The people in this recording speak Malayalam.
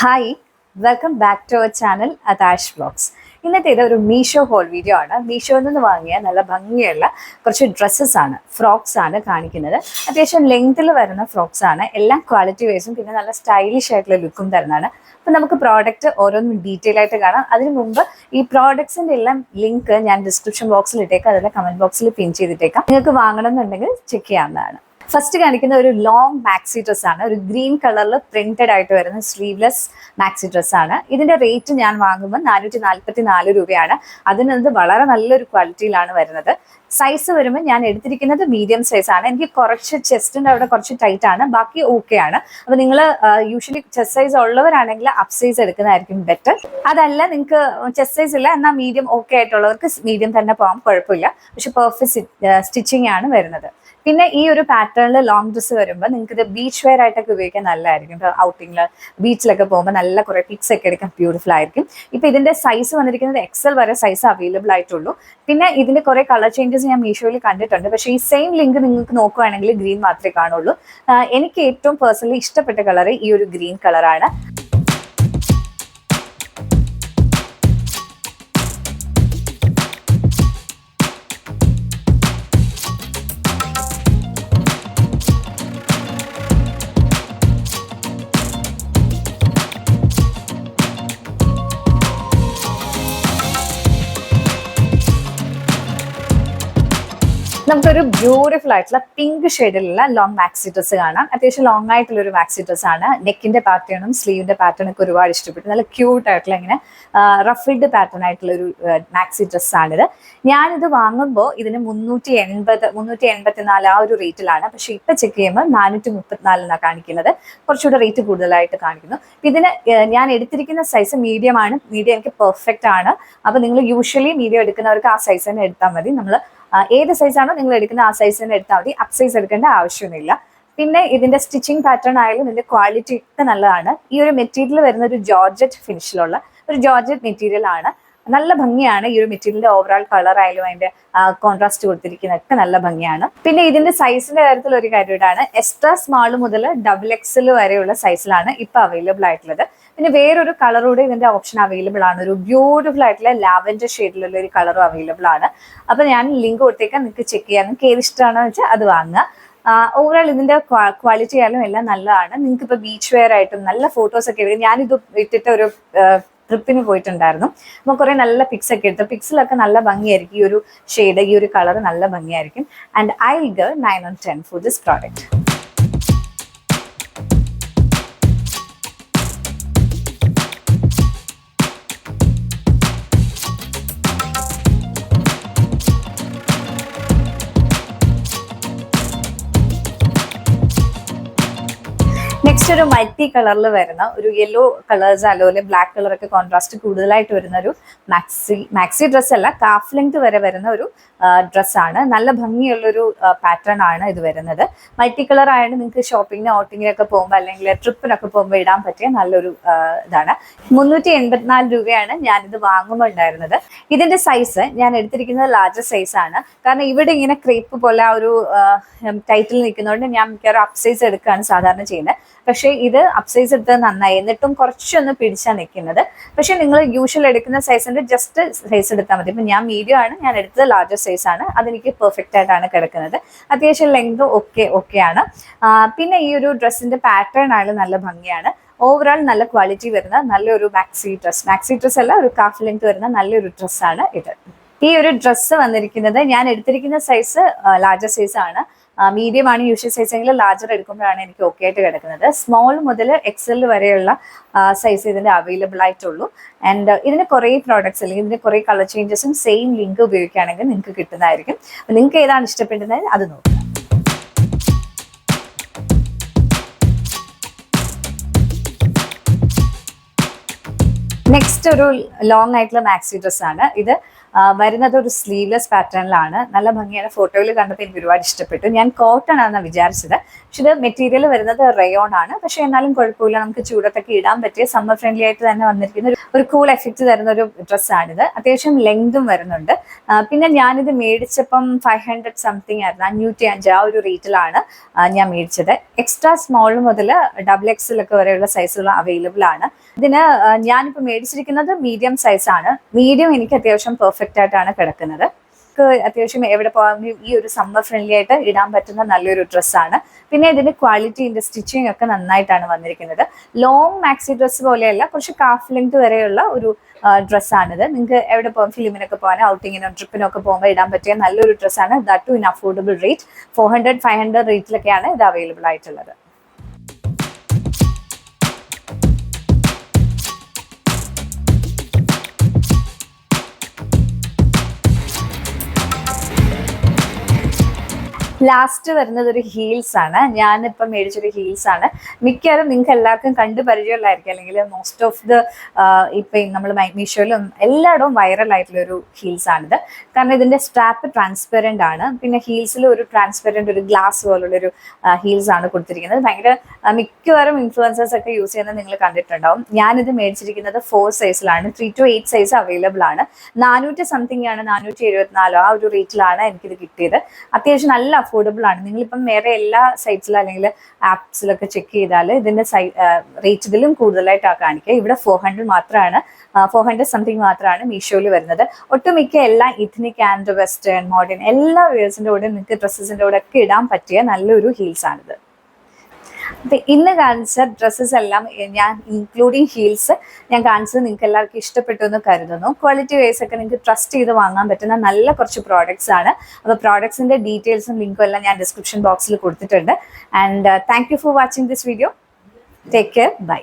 Hi, welcome back to our channel Athash vlogs. ഇന്നത്തെ ഇത് ഒരു മീഷോ ഹോൾ വീഡിയോ ആണ്. മീഷോയിൽ നിന്ന് വാങ്ങിയ നല്ല ഭംഗിയുള്ള കുറച്ച് ഡ്രസ്സസ് ആണ്, ഫ്രോക്സ് ആണ് കാണിക്കുന്നത്. അത്യാവശ്യം ലെങ്തിൽ വരുന്ന ഫ്രോക്സ് ആണ്, എല്ലാം ക്വാളിറ്റി വൈസും പിന്നെ നല്ല സ്റ്റൈലിഷ് ആയിട്ടുള്ള ലുക്കും തരുന്നതാണ്. അപ്പം നമുക്ക് പ്രോഡക്റ്റ് ഓരോന്നും ഡീറ്റെയിൽ ആയിട്ട് കാണാം. അതിന് മുമ്പ് ഈ പ്രോഡക്ട്സിൻ്റെ എല്ലാം ലിങ്ക് ഞാൻ ഡിസ്ക്രിപ്ഷൻ ബോക്സിൽ ഇട്ടേക്കാം, അതുപോലെ കമൻറ്റ് ബോക്സിൽ പിൻ ചെയ്തിട്ടേക്കാം. നിങ്ങൾക്ക് വാങ്ങണം എന്നുണ്ടെങ്കിൽ ചെക്ക് ചെയ്യാവുന്നതാണ്. ഫസ്റ്റ് കാണിക്കുന്ന ഒരു ലോങ് മാക്സി ഡ്രസ് ആണ്, ഒരു ഗ്രീൻ കളറിൽ പ്രിന്റഡ് ആയിട്ട് വരുന്ന സ്ലീവ്ലെസ് മാക്സി ഡ്രസ് ആണ്. ഇതിന്റെ റേറ്റ് ഞാൻ വാങ്ങുമ്പോൾ 444 രൂപയാണ്. അതിനത് വളരെ നല്ലൊരു ക്വാളിറ്റിയിലാണ് വരുന്നത്. സൈസ് വരുമ്പോൾ ഞാൻ എടുത്തിരിക്കുന്നത് മീഡിയം സൈസ് ആണ്. എനിക്ക് കുറച്ച് ചെസ്റ്റിന്റെ അവിടെ കുറച്ച് ടൈറ്റ് ആണ്, ബാക്കി ഓക്കെ ആണ്. അപ്പൊ നിങ്ങൾ യൂഷ്വലി ചെസ്റ്റ് സൈസ് ഉള്ളവരാണെങ്കിൽ അപ്പ് സൈസ് എടുക്കുന്നതായിരിക്കും ബെറ്റർ. അതല്ല നിങ്ങൾക്ക് ചെസ്റ്റ് സൈസ് ഇല്ല എന്നാൽ മീഡിയം ഓക്കെ ആയിട്ടുള്ളവർക്ക് മീഡിയം തന്നെ പോകാം, കുഴപ്പമില്ല. പക്ഷെ പെർഫെക്റ്റ് സ്റ്റിച്ചിങ് ആണ് വരുന്നത്. പിന്നെ ഈ ഒരു പാറ്റേണിൽ ലോങ് ഡ്രസ്സ് വരുമ്പോൾ നിങ്ങൾക്ക് ഇത് ബീച്ച് വെയർ ആയിട്ടൊക്കെ ഉപയോഗിക്കാൻ നല്ലതായിരിക്കും. ഔട്ടിങ്ങിൽ ബീച്ചിലൊക്കെ പോകുമ്പോൾ നല്ല കുറേ പിക്സ് ഒക്കെ എടുക്കാൻ ബ്യൂട്ടിഫുൾ ആയിരിക്കും. ഇപ്പം ഇതിന്റെ സൈസ് വന്നിരിക്കുന്നത് XL വരെ സൈസ് അവൈലബിൾ ആയിട്ടുള്ളൂ. പിന്നെ ഇതിന്റെ കുറേ കളർ ചേഞ്ചസ് ഞാൻ മീഷോയിൽ കണ്ടിട്ടുണ്ട്. പക്ഷേ ഈ സെയിം ലിങ്ക് നിങ്ങൾക്ക് നോക്കുകയാണെങ്കിൽ ഗ്രീൻ മാത്രമേ കാണുള്ളൂ. എനിക്ക് ഏറ്റവും പേഴ്സണലി ഇഷ്ടപ്പെട്ട കളർ ഈ ഒരു ഗ്രീൻ കളറാണ്. നമുക്കൊരു ബ്യൂട്ടിഫുൾ ആയിട്ടുള്ള പിങ്ക് ഷെയ്ഡിലുള്ള ലോങ് മാക്സി ഡ്രസ്സ് കാണാം. അത്യാവശ്യം ലോങ് ആയിട്ടുള്ള ഒരു മാക്സി ഡ്രസ്സ് ആണ്. നെക്കിന്റെ പാറ്റേണും സ്ലീവിന്റെ പാറ്റേണും ഒക്കെ ഒരുപാട് ഇഷ്ടപ്പെട്ടു. നല്ല ക്യൂട്ട് ആയിട്ടുള്ള ഇങ്ങനെ റഫിൾഡ് പാറ്റേൺ ആയിട്ടുള്ള ഒരു മാക്സി ഡ്രസ്സാണിത്. ഞാനിത് വാങ്ങുമ്പോൾ ഇതിന് 384 ആ ഒരു റേറ്റിലാണ്. പക്ഷെ ഇപ്പൊ ചെക്ക് ചെയ്യുമ്പോൾ 434 എന്നാണ് കാണിക്കുന്നത്. കുറച്ചുകൂടെ റേറ്റ് കൂടുതലായിട്ട് കാണിക്കുന്നു. ഇതിന് ഞാൻ എടുത്തിരിക്കുന്ന സൈസ് മീഡിയം ആണ്. മീഡിയം എനിക്ക് പെർഫെക്റ്റ് ആണ്. അപ്പൊ നിങ്ങൾ യൂഷ്വലി മീഡിയം എടുക്കുന്നവർക്ക് ആ സൈസ് തന്നെ എടുത്താൽ മതി. നമ്മൾ ഏത് സൈസാണോ നിങ്ങൾ എടുക്കുന്ന ആ സൈസ് തന്നെ എടുത്താൽ മതി. അപ്പ് സൈസ് എടുക്കേണ്ട ആവശ്യമൊന്നുമില്ല. പിന്നെ ഇതിന്റെ സ്റ്റിച്ചിങ് പാറ്റേൺ ആയാലും ഇതിന്റെ ക്വാളിറ്റി ഒക്കെ നല്ലതാണ്. ഈ ഒരു മെറ്റീരിയൽ വരുന്ന ഒരു ജോർജറ്റ് ഫിനിഷിലുള്ള ഒരു ജോർജറ്റ് മെറ്റീരിയൽ ആണ്. നല്ല ഭംഗിയാണ്. ഈ ഒരു മെറ്റീരിയലിന്റെ ഓവറോൾ കളർ ആയാലും അതിന്റെ കോൺട്രാസ്റ്റ് കൊടുത്തിരിക്കുന്നതൊക്കെ നല്ല ഭംഗിയാണ്. പിന്നെ ഇതിന്റെ സൈസിന്റെ കാര്യത്തിൽ ഒരു കാര്യം ഇതാണ്, എക്സ്ട്രാ സ്മാൾ മുതൽ XXL വരെയുള്ള സൈസിലാണ് ഇപ്പൊ അവൈലബിൾ ആയിട്ടുള്ളത്. പിന്നെ വേറൊരു കളറൂടെ ഇതിന്റെ ഓപ്ഷൻ അവൈലബിൾ ആണ്. ഒരു ബ്യൂട്ടിഫുൾ ആയിട്ടുള്ള ലാവൻഡർ ഷെയ്ഡിലുള്ള ഒരു കളറും അവൈലബിൾ ആണ്. അപ്പൊ ഞാൻ ലിങ്ക് കൊടുത്തേക്കാം, നിങ്ങൾക്ക് ചെക്ക് ചെയ്യാം. നിങ്ങൾക്ക് ഏത് ഇഷ്ടമാണെന്ന് വെച്ചാൽ അത് വാങ്ങുക. ഓവറോൾ ഇതിന്റെ ക്വാളിറ്റി ആയാലും എല്ലാം നല്ലതാണ്. നിങ്ങൾക്ക് ഇപ്പൊ ബീച്ച് വെയർ ആയിട്ടും നല്ല ഫോട്ടോസ് ഒക്കെ എടുക്കും. ഞാനിത് ഇട്ടിട്ട് ഒരു ട്രിപ്പിന് പോയിട്ടുണ്ടായിരുന്നു. അപ്പോൾ കുറേ നല്ല പിക്സ് ഒക്കെ എടുത്തു. പിക്സിലൊക്കെ നല്ല ഭംഗിയായിരിക്കും. ഈ ഒരു ഷെയ്ഡ്, ഈ ഒരു കളർ നല്ല ഭംഗിയായിരിക്കും. And I will give 9 on 10 for this product. Next ഒരു മൾട്ടി കളറിൽ വരുന്ന ഒരു യെല്ലോ കളേഴ്സ് അതുപോലെ ബ്ലാക്ക് കളറൊക്കെ കോൺട്രാസ്റ്റ് കൂടുതലായിട്ട് വരുന്ന ഒരു മാക്സി ഡ്രസ് അല്ല, കാഫ് ലെങ്ത് വരെ വരുന്ന ഒരു ഡ്രസ്സാണ്. നല്ല ഭംഗിയുള്ളൊരു പാറ്റേൺ ആണ് ഇത് വരുന്നത്. മൾട്ടി കളർ ആയതുകൊണ്ട് നിങ്ങൾക്ക് ഷോപ്പിങ്ങിന് ഔട്ടിങ്ങിനൊക്കെ പോകുമ്പോൾ അല്ലെങ്കിൽ ട്രിപ്പിനൊക്കെ പോകുമ്പോൾ ഇടാൻ പറ്റിയ നല്ലൊരു ഇതാണ്. 384 രൂപയാണ് ഞാനിത് വാങ്ങുമ്പോൾ ഉണ്ടായിരുന്നത്. ഇതിന്റെ സൈസ് ഞാൻ എടുത്തിരിക്കുന്നത് ലാർജർ സൈസ് ആണ്. കാരണം ഇവിടെ ഇങ്ങനെ ക്രേപ്പ് പോലെ ആ ഒരു ടൈറ്റിൽ നിൽക്കുന്നതുകൊണ്ട് ഞാൻ മിക്കവാറും അപ്പ് സൈസ് എടുക്കുകയാണ് സാധാരണ ചെയ്യുന്നത്. പക്ഷേ ഇത് അപ്പ് സൈസ് എടുത്തത് നന്നായി, എന്നിട്ടും കുറച്ചൊന്ന് പിടിച്ചാണ് നിൽക്കുന്നത്. പക്ഷെ നിങ്ങൾ യൂഷ്വൽ എടുക്കുന്ന സൈസിന്റെ ജസ്റ്റ് സൈസ് എടുത്താൽ മതി. ഇപ്പം ഞാൻ മീഡിയം ആണ്, ഞാൻ എടുത്തത് ലാർജർ സൈസ് ആണ്. അതെനിക്ക് പെർഫെക്റ്റ് ആയിട്ടാണ് കിടക്കുന്നത്. അത്യാവശ്യം ലെങ്ത് ഓക്കെയാണ്. പിന്നെ ഈ ഒരു ഡ്രസ്സിന്റെ പാറ്റേൺ ആയാലും നല്ല ഭംഗിയാണ്. ഓവറോൾ നല്ല ക്വാളിറ്റി വരുന്ന നല്ലൊരു മാക്സി ഡ്രസ് അല്ല, ഒരു കാഫ് ലെങ്ത് വരുന്ന നല്ലൊരു ഡ്രസ്സാണ് ഇത്. ഈ ഒരു ഡ്രസ്സ് വന്നിരിക്കുന്നത് ഞാൻ എടുത്തിരിക്കുന്ന സൈസ് ലാർജർ സൈസ് ആണ്. മീഡിയം ആണ് യൂഷ്വൽ സൈസ് എങ്കിൽ ലാർജർ എടുക്കുമ്പോഴാണ് എനിക്ക് ഓക്കെ ആയിട്ട് കിടക്കുന്നത്. സ്മോൾ മുതൽ XL വരെയുള്ള സൈസ് ഇതിന്റെ അവൈലബിൾ ആയിട്ടുള്ളൂ. ആൻഡ് ഇതിന് കുറേ പ്രോഡക്ട്സ് അല്ലെങ്കിൽ ഇതിന്റെ കുറേ കളർ ചേഞ്ചസും സെയിം ലിങ്ക് ഉപയോഗിക്കുകയാണെങ്കിൽ നിങ്ങൾക്ക് കിട്ടുന്നതായിരിക്കും. നിങ്ങൾക്ക് ഏതാണ് ഇഷ്ടപ്പെടുന്നത് അത് നോക്കുക. നെക്സ്റ്റ് ഒരു ലോങ് ആയിട്ടുള്ള മാക്സി ഡ്രസ് ആണ്. ഇത് വരുന്നത് ഒരു സ്ലീവ്ലെസ് പാറ്റേണിലാണ്. നല്ല ഭംഗിയാണ്. ഫോട്ടോയിൽ കണ്ടപ്പോൾ എനിക്ക് ഒരുപാട് ഇഷ്ടപ്പെട്ടു. ഞാൻ കോട്ടൺ ആണെന്നാണ് വിചാരിച്ചത്. പക്ഷെ ഇത് മെറ്റീരിയൽ വരുന്നത് റയോൺ ആണ്. പക്ഷെ എന്നാലും കുഴപ്പമില്ല, നമുക്ക് ചൂടത്തൊക്കെ ഇടാൻ പറ്റിയ സമ്മർ ഫ്രണ്ട്ലി ആയിട്ട് തന്നെ വന്നിരിക്കുന്ന ഒരു ഒരു കൂൾ എഫക്റ്റ് തരുന്ന ഒരു ഡ്രസ്സാണിത്. അത്യാവശ്യം ലെങ്തും വരുന്നുണ്ട്. പിന്നെ ഞാനിത് മേടിച്ചപ്പം 500 സംതിങ് ആയിരുന്നു, 505 ആ ഒരു റേറ്റിലാണ് ഞാൻ മേടിച്ചത്. എക്സ്ട്രാ സ്മോൾ മുതൽ XXL ഒക്കെ വരെയുള്ള സൈസുകൾ അവൈലബിൾ ആണ്. ഇതിന് ഞാനിപ്പോൾ മേടിച്ചിരിക്കുന്നത് മീഡിയം സൈസാണ്. മീഡിയം എനിക്ക് അത്യാവശ്യം പെർഫെക്റ്റ് ആയിട്ടാണ് കിടക്കുന്നത്. അത്യാവശ്യം എവിടെ പോകാനും ഈ ഒരു സമ്മർ ഫ്രണ്ട്ലി ആയിട്ട് ഇടാൻ പറ്റുന്ന നല്ലൊരു ഡ്രസ്സാണ്. പിന്നെ ഇതിന്റെ ക്വാളിറ്റിന്റെ സ്റ്റിച്ചിങ് ഒക്കെ നന്നായിട്ടാണ് വന്നിരിക്കുന്നത്. ലോങ് മാക്സി ഡ്രസ്സ് പോലെയല്ല, കുറച്ച് കാഫ് ലെങ്ത് വരെയുള്ള ഒരു ഡ്രസ്സാണിത്. നിങ്ങൾക്ക് എവിടെ പോകും, ഫിലിമിനൊക്കെ പോകാനോ ഔട്ടിങ്ങിനോ ട്രിപ്പിനോ ഒക്കെ പോകുമ്പോൾ ഇടാൻ പറ്റിയ നല്ലൊരു ഡ്രസ്സാണ്. That to in affordable rate. 400-500 റേറ്റിലൊക്കെയാണ് ഇത് അവൈലബിൾ ആയിട്ടുള്ളത്. ലാസ്റ്റ് വരുന്നത് ഒരു ഹീൽസ് ആണ്. ഞാനിപ്പം മേടിച്ചൊരു ഹീൽസ് ആണ്. മിക്കവാറും നിങ്ങൾക്ക് എല്ലാവർക്കും കണ്ടു പരിചയമുള്ളതായിരിക്കും, അല്ലെങ്കിൽ മോസ്റ്റ് ഓഫ് ദ ഇപ്പം നമ്മൾ മീഷോയിലും എല്ലായിടവും വൈറലായിട്ടുള്ളൊരു ഹീൽസ് ആണിത്. കാരണം ഇതിൻ്റെ സ്ട്രാപ്പ് ട്രാൻസ്പെറൻ്റ് ആണ്. പിന്നെ ഹീൽസിൽ ഒരു ട്രാൻസ്പെറൻ്റ് ഒരു ഗ്ലാസ് പോലുള്ളൊരു ഹീൽസ് ആണ് കൊടുത്തിരിക്കുന്നത്. ഭയങ്കര മിക്കവാറും ഇൻഫ്ലുവൻസേഴ്സ് ഒക്കെ യൂസ് ചെയ്യുന്നത് നിങ്ങൾ കണ്ടിട്ടുണ്ടാവും. ഞാനിത് മേടിച്ചിരിക്കുന്നത് 4 സൈസിലാണ്. 3 to 8 സൈസ് അവൈലബിൾ ആണ്. 400 സംതിങ് ആണ്, 474 ആ ഒരു റേറ്റിലാണ് എനിക്കിത് കിട്ടിയത്. അത്യാവശ്യം നല്ല അഫോർഡബിൾ ആണ്. നിങ്ങളിപ്പം വേറെ എല്ലാ സൈറ്റ്സിലും അല്ലെങ്കിൽ ആപ്സിലൊക്കെ ചെക്ക് ചെയ്താൽ ഇതിന്റെ റേറ്റ് ഇതിലും കൂടുതലായിട്ടാണ് കാണിക്കുക. ഇവിടെ 400 സംതിങ് മാത്രമാണ് മീഷോയിൽ വരുന്നത്. ഒട്ടുമിക്ക എല്ലാ ഇഥനിക് ആൻഡ് വെസ്റ്റേൺ മോഡേൺ എല്ലാ വേഴ്സിന്റെ കൂടെ നിങ്ങൾക്ക് ഡ്രസ്സസിന്റെ കൂടെ ഒക്കെ ഇടാൻ പറ്റിയ നല്ലൊരു ഹീൽസ് ആണിത്. അപ്പൊ ഇന്ന് കാണിച്ച ഡ്രസ്സസ് എല്ലാം ഞാൻ ഇൻക്ലൂഡിങ് ഹീൽസ് ഞാൻ കാണിച്ചത് നിങ്ങൾക്ക് എല്ലാവർക്കും ഇഷ്ടപ്പെട്ടു എന്ന് കരുതുന്നു. ക്വാളിറ്റി വൈസ് ഒക്കെ നിങ്ങൾക്ക് ട്രസ്റ്റ് ചെയ്ത് വാങ്ങാൻ പറ്റുന്ന നല്ല കുറച്ച് പ്രോഡക്ട്സ് ആണ്. അപ്പോൾ പ്രോഡക്ട്സിന്റെ ഡീറ്റെയിൽസും ലിങ്കും എല്ലാം ഞാൻ ഡിസ്ക്രിപ്ഷൻ ബോക്സിൽ കൊടുത്തിട്ടുണ്ട്. And thank you for watching this video. Take care. By.